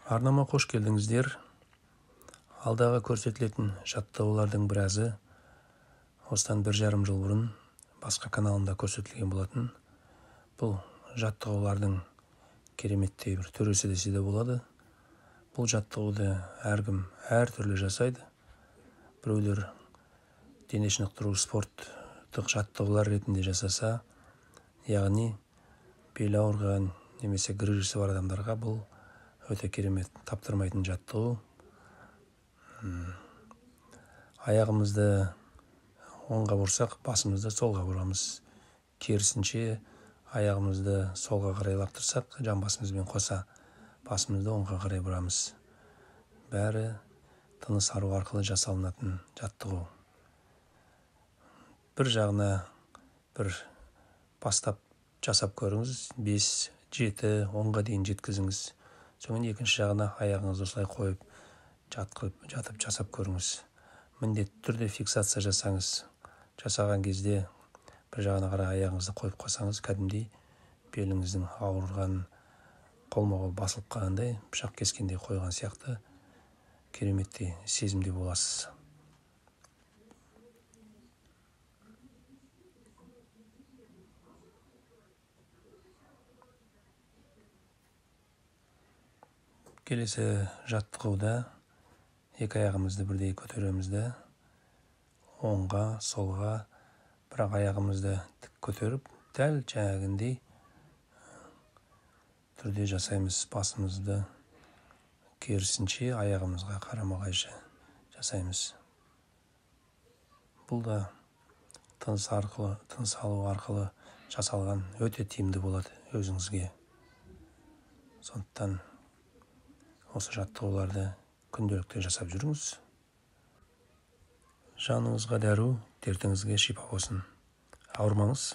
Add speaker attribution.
Speaker 1: Арнама қош келдіңіздер. Алдағы көрсетілетін жаттығулардың біразы осыдан 1,5 жыл бұрын басқа каналымда көрсетілген болатын. Бұл жаттығулардың кереметтей бір түрісі десе де болады. Бұл жаттығуды әркім әртүрлі жасайды. Біреулер дене шынықтыру спорттық жаттығулар ретінде жасаса, яғни белі ауырған немесе грыжасы бар адамдарға бұл өте керемет, таптырмайтын жаттығу. Аяғымызды оңға бұрсақ, басымызды солға бұрамыз. Керісінше, аяғымызды солға қарай лақтырсақ, жан басымызбен қоса басымызды оңға қарай бұрамыз. Бәрі тыныс алу арқылы жасалынатын жаттығу. Бір жағына бір бастап жасап көріңіз, 5-7-10-ға дейін жеткізіңіз. Соңын екінші жағына аяғыңызды осылай қойып, жатып жасап көріңіз. Міндетті түрде фиксация жасаңыз. Жасаған кезде бір жағына қарай аяғыңызды қойып қойсаңыз, кәдімгідей беліңіздің ауырған, қолма-қол басылып қалғандай, пышақ кескендей қойған сияқты кереметтей сезімде боласыз. Келесі жаттығуда екі аяғымызды бірдей көтеремізді, оңға, солға, бірақ аяғымызды тік көтеріп, дәл жаңағындай түрде жасаймыз. Басымызды керісінше аяғымызға қарама-қайшы жасаймыз. Бұл да тыныс алу арқылы жасалған өте тиімді болады өзіңізге. Сондықтан осы жаттығуларды күнделікті жасап жүріңіз. Жаныңызға дәру, дертіңізге шипа болсын. Ауырмаңыз.